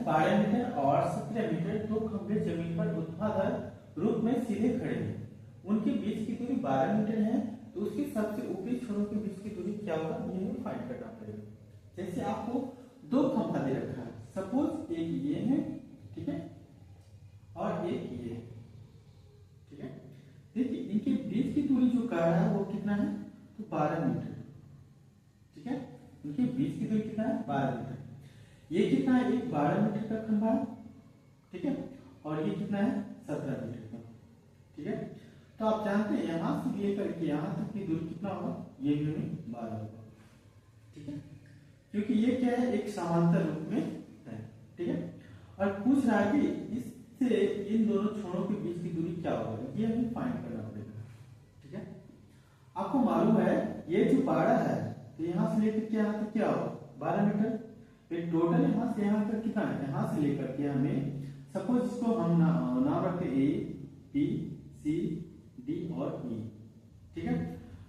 12 metre और 17 metre दो खंभे जमीन पर ऊर्ध्वाधर रूप में सीधे खड़े हैं। उनके बीच की दूरी 12 मीटर है, तो उसके सबसे ऊपरी छोरों के बीच की दूरी क्या होगा, ये हमें फाइंड करना पड़ेगा। जैसे आपको दो खंभा दे रखा है, सपोज एक ये है, ठीक है, और एक ये है, ठीक है। देखिए इनके बीच की दूरी जो कह रहा है वो कितना है, तो 12 मीटर, ठीक है। इनके बीच की दूरी कितना है, 12 मीटर। ये कितना है, एक 12 मीटर का खंभा है, ठीक है, और ये कितना है, 17 मीटर का, ठीक है। तो आप जानते हैं यहां से लेकर के यहां तक की दूरी कितना होगा, ये भी 12 होगा, ठीक है, क्योंकि ये क्या है, एक समांतर रूप में है, ठीक है। और पूछ रहा है कि इससे इन दोनों छोरों के बीच की दूरी क्या होगा, ये हमें फाइंड करना पड़ेगा, ठीक है। आपको मालूम है ये जो 12 है, तो यहां से लेकर के यहां तक क्या होगा, 12 मीटर। फिर टोटल यहां से यहां तक कितना है, यहां से लेकर के हमें सपोज इसको हम नाम रखते ए बी सी डी और ई, ठीक है।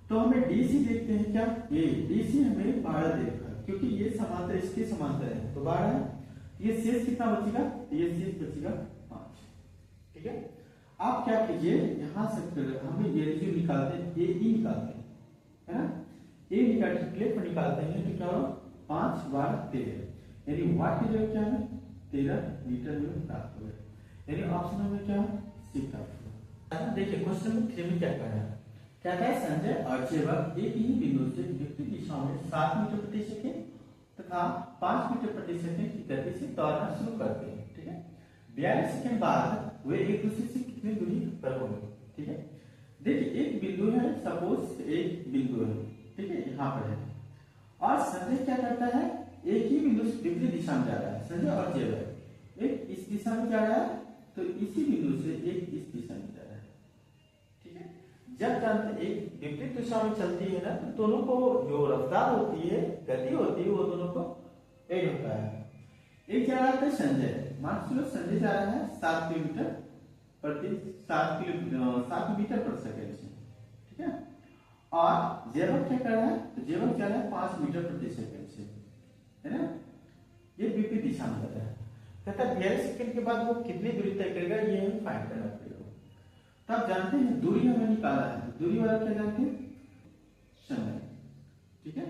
तो हमें डी सी देखते हैं, क्या ये डी सी हमें 12 दे रखा है, क्योंकि ये समांतर इसके समांतर है, तो 12 है। ये शेष कितना बचेगा, ये शेष बचेगा 5, ठीक है। आप क्या कीजिए, यहां से हमें ये जो निकालते हैं, ए ई निकालते हैं, है ना, ए निकालते हैं, तो क्या होगा, 5 12 13, यानी वाट की जगह क्या है, 13 मीटर में प्राप्त होगा, यानी ऑप्शन में क्या है, सी प्राप्त होगा। देखिए क्वेश्चन नंबर 3 में क्या कह रहा है, कहता है संजय और सेवक एक ही बिंदु से विपरीत दिशाओं में 7 मीटर प्रति सेकंड तथा 5 मीटर प्रति सेकंड की गति से दौड़ना शुरू करते हैं, ठीक है। 42 सेकंड बाद वे एक दूसरे से कितनी दूरी पर होंगे, ठीक है। देखिए एक बिंदु है, सपोज एक बिंदु है, ठीक है, यहाँ पर है, और संजय क्या करता है, एक ही बिंदु से विपरीत दिशा में जा रहा है, संजय और जेवर एक इस दिशा में जा रहा है, तो इसी बिंदु से एक इस दिशा में जा रहा है, ठीक है। जब जानते एक विपरीत दिशा में चलती है ना, तो दोनों को जो रफ्तार होती है, गति होती है, वो दोनों को ऐड होता है। एक जा रहा है संजय, मान लो संजय जा रहा है 7 किलोमीटर प्रति 7 मीटर प्रति सेकंड से, ठीक है, और जेवर क्या कर रहा है, तो जेवर जा रहा है 5 मीटर प्रति सेकंड से, है ना। ये विपरीत दिशा में जाता है, कहता है 42 सेकंड के बाद वो कितनी दूरी तय करेगा, ये हमें फाइंड करना पड़ेगा। तो आप जानते हैं दूरी हमें निकाला है, दूरी वाला क्या जानते हैं, समय, ठीक है,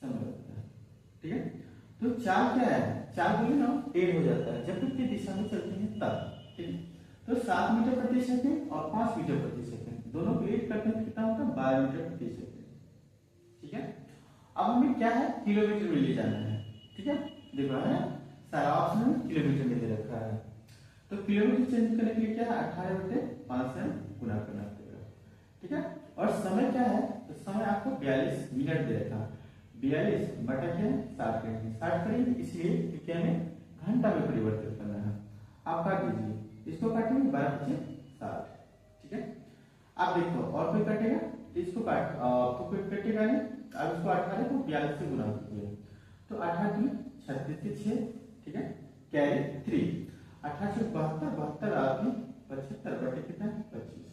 समय होता है, ठीक है। तो 4 क्या है, 4 दूरी ना 8 हो जाता है जब विपरीत दिशा में चलती है तब, ठीक है। तो 7 मीटर प्रति सेकंड और 5 मीटर प्रति सेकंड दोनों को ऐड करते हैं, कितना होता है, 12 मीटर प्रति सेकंड, ठीक है। अब हमें क्या है, किलोमीटर में ले जाना है, ठीक है। देखो है सारा ऑप्शन में किलोमीटर में दे रखा है, तो किलोमीटर चेंज करने के लिए क्या है, 18/5 से गुना करना पड़ेगा, ठीक है। और समय क्या है, तो समय आपको 42 मिनट दे रखा है, 42 बटा क्या है, 60 करेंगे, 60 करेंगे इसलिए क्योंकि हमें घंटा में परिवर्तित करना है। आप काट दीजिए, इसको काटेंगे 12 × 60, ठीक है। आप देखो और कोई काटेगा, इसको काट तो कोई कटेगा नहीं, अब इसको 18 को 42 से गुना कीजिए, तो 18 × 36 के 6, ठीक है, कैरी 3, 18 से 72 आदमी 75 बटे कितना, 25।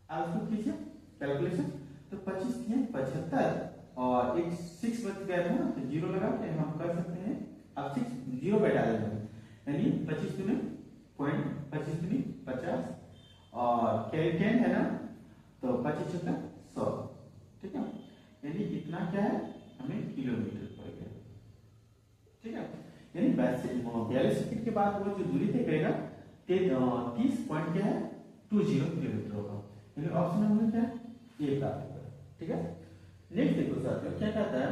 अब इसको कीजिए कैलकुलेशन, तो 25 किए 75 और एक 6 बच गया था ना, तो 0 लगा के हम कर सकते हैं, अब 6 0 पे डालेंगे, यानी 25 दूनी पॉइंट 25 दूनी 50 और कैरी 10 है ना, तो 25 होता 100, ठीक है, यानी इतना क्या है, हमें किलोमीटर पड़ गया, ठीक है। यानी 42 सेकंड के बाद वो जो दूरी तय करेगा 30 पॉइंट क्या है, 20 किलोमीटर होगा, यानी ऑप्शन नंबर क्या है, ये प्राप्त होगा, ठीक है। नेक्स्ट देखो साथियों क्या कहता है,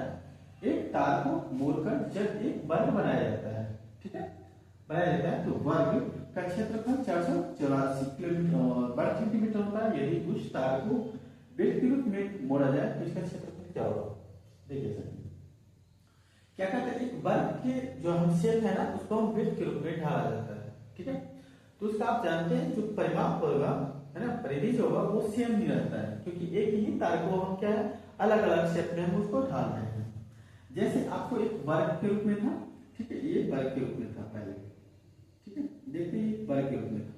एक तार को मोड़कर जब एक वर्ग बनाया जाता है, ठीक है, बनाया जाता है, तो वर्ग का क्षेत्रफल 484 किलोमीटर वर्ग सेंटीमीटर होता है। यदि उस तार को वृत्त के रूप में मोड़ा जाए तो इसका क्षेत्रफल क्या होगा, देखिए सर क्या कहते हैं, एक वर्ग के जो हम शेप है ना, उसको हम वृत्त के रूप में ढाला जाता है, ठीक है। तो उसका आप जानते हैं जो परिमाप होगा, है ना, परिधि जो होगा वो सेम नहीं रहता है, क्योंकि एक ही तार को हम क्या है, अलग अलग शेप में हम उसको ढाल रहे हैं। जैसे आपको एक वर्ग के रूप में था, ठीक है, ये वर्ग के रूप में था पहले, ठीक है, देखते हैं वर्ग के रूप में था,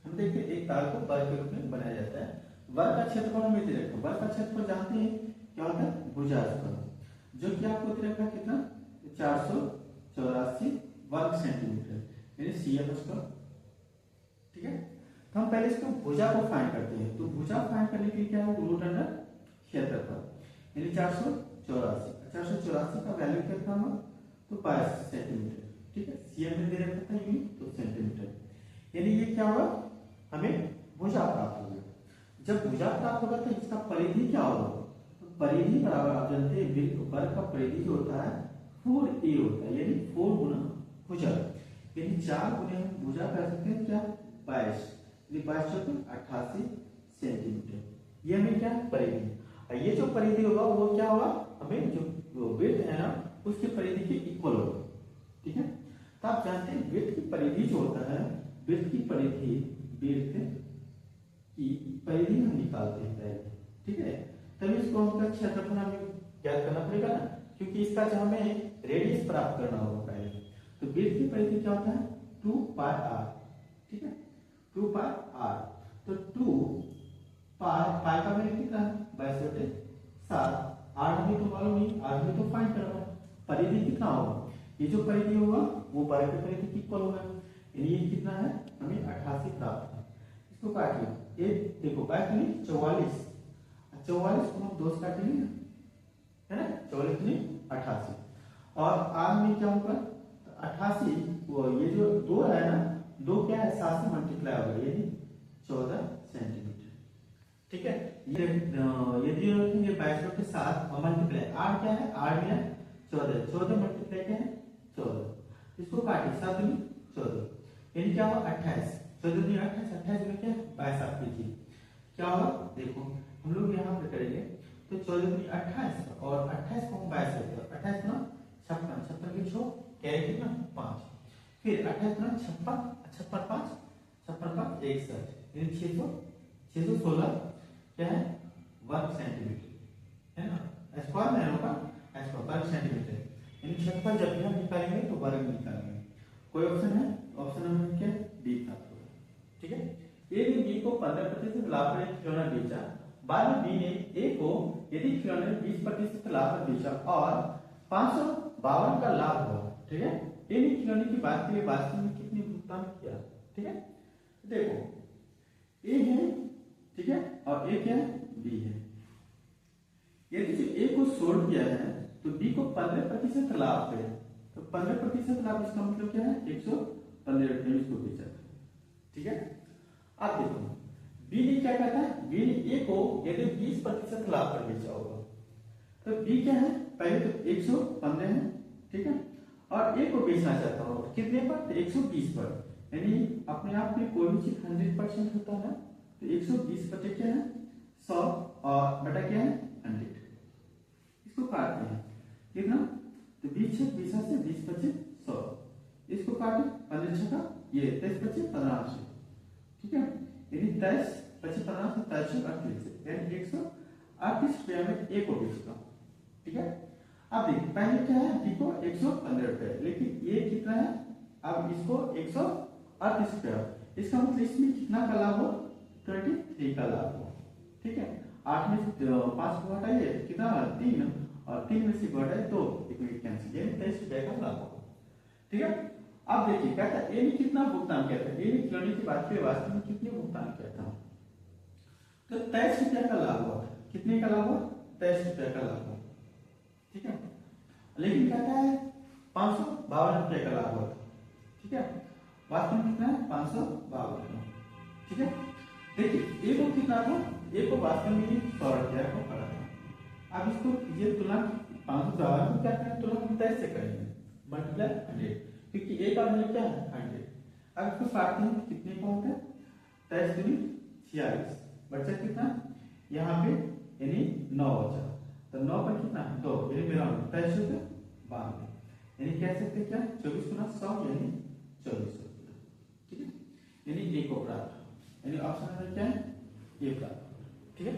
हम देखते हैं एक तार को वर्ग के रूप में बनाया जाता है। वर्ग का क्षेत्रफल हमें दे रखा, वर्ग का क्षेत्रफल जानते हैं क्या होता है, भुजा, जो कि आपको दे रखा कितना, 484 वर्ग सेंटीमीटर यानी CF स्क्वायर। ठीक है, तो हम पहले इसको भुजा को फाइंड करते हैं। तो भुजा फाइंड करने के लिए क्या है, रूट अंडर क्षेत्रफल यानी 484 का वैल्यू कितना हुआ, तो 22 सेंटीमीटर। ठीक है, CM में दे रखा था यूनिट, तो सेंटीमीटर यानी ये क्या हुआ, हमें भुजा प्राप्त हो गया। जब भुजा प्राप्त होगा तो इसका परिधि क्या होगा, तो परिधि बराबर आप जानते हैं वर्ग का परिधि जो होता है 4a होता है, यानी 4 गुना भुजा, यानी 4 गुने हम भुजा कर सकते हैं क्या, 22 यानी 22 चौके 88 सेंटीमीटर। ये हमें क्या परिधि, और ये जो परिधि होगा वो क्या होगा, हमें जो विड्थ है ना उसकी परिधि के इक्वल होगा। ठीक है, तो आप जानते हैं विड्थ की परिधि जो होता है, विड्थ की परिधि हम निकालते हैं पहले। ठीक है, तभी इसको हम क्षेत्रफल हमें ज्ञात करना पड़ेगा ना, क्योंकि इसका जो हमें रेडियस प्राप्त करना होगा पहले। तो विड्थ की परिधि क्या होता है, 2 पाई r। ठीक है, 2 पाई r, तो 2 पाई का वैल्यू कितना है, 22/7। r हमें तो मालूम नहीं, r हमें तो फाइंड करना है। परिधि कितना होगा, ये जो परिधि होगा वो वर्ग की परिधि की इक्वल होगा, यानी ये कितना है, हमें 88 प्राप्त है। इसको काटिए, ये देखो 22 44, 44 को हम 2 से काटेंगे है ना, 44 नहीं 88, और r में क्या होगा, 88 वो ये जो 2 है ना, 2 क्या है 7 से मल्टीप्लाई होगा, यानी 14 सेंटीमीटर। ठीक है, ये रखेंगे 22 के साथ और मल्टीप्लाई, r क्या है, r में है 14, 14 मल्टीप्लाई क्या है 14, इसको काटिए 7 दूनी 14, यानी क्या होगा 28, 14 दूनी 28, 28 में क्या है 22 आप कीजिए, क्या होगा देखो हम लोग यहाँ पे करेंगे, तो 14 दूनी 28 और 28 को हम 22 करते हैं, 28 गुना 56, 56 के 6 कैरी कितना 5, फिर 28 गुना 56, 56 5, 56 5 61, यानी 616 क्या है वर्ग सेंटीमीटर है ना, स्क्वायर में होगा स्क्वायर वर्ग सेंटीमीटर, यानी क्षेत्रफल जब भी हम निकालेंगे तो वर्ग निकालेंगे। कोई ऑप्शन है, ऑप्शन नंबर क्या डी प्राप्त होगा। ठीक है, ए ने बी को 15% लाभ पर एक खिलौना बेचा, बाद में बी ने ए को यदि खिलौने 20% लाभ पर बेचा और 552 का लाभ हुआ। ठीक है, ए ने खिलौने की बात के लिए वास्तव में कितनी भुगतान किया। ठीक है, देखो ए है, ठीक है, और ए क्या है बी है। यदि जो ए को सोल्ड किया है तो बी को 15% लाभ है, तो 15% लाभ इसका मतलब क्या है 115 रुपये इसको बेचा। ठीक है, आप देखो बी ने क्या कहता है, बी ने ए को यदि 20% लाभ पर बेचा होगा, तो बी क्या है पहले तो 115 है। ठीक है, और ए को बेचना चाहता हूँ कितने पर, तो 120 पर, यानी अपने आप में कोई भी चीज 100% होता है, तो 120 बटे क्या है 100 और बटा क्या है 100, इसको काटते हैं कितना, तो 20 से 20 से 20 25 100, इसको काटे 15 का ये 23 25 15 से। ठीक है, यानी 23 25 15 से 23 38, यानी 138 रुपया में ए को बेचता हूँ। ठीक है, अब देखिए पहले क्या है बी को 115 रुपये, लेकिन ये कितना है, अब इसको 138 रुपया, इसका मतलब इसमें कितना का लाभ हो 23 का लाभ हो। ठीक है, 8 में से 5 को हटाइए कितना 3, और 3 में से घटाइए 2, एक कैंसिल, यानी 23 रुपये का लाभ होगा। ठीक है, अब देखिए कहता है ए ने कितना भुगतान किया था, ए ने खिलौने की बात की वास्तव में कितने भुगतान किया था, तो 23 रुपया का लाभ हुआ। कितने का लाभ हुआ 23 रुपया का लाभ हुआ। ठीक है, लेकिन कहता है 552 रुपये का लाभ हुआ। ठीक है, वास्तव में कितना है 552। ठीक है, देखिए ए को कितना था, ए को वास्तव में 100 रुपया को पड़ा था। अब इसको ये तुलना 552 को क्या करें, तुलना 23 से करेंगे मल्टीप्लाई 100, क्योंकि ए का वैल्यू क्या है 100। अब इसको काटते हैं कितने का होता है 23 दूनी 46, बचा कितना यहाँ पे यानी 9 बचा, तो 9 पर कितना 2, यानी मेरा 23 रुपये 92, यानी कह सकते हैं क्या 24 गुना 100 यानी 24 रुपये। ठीक है, यानी ए को प्राप्त, यानी ऑप्शन नंबर क्या है ए प्राप्त। ठीक है।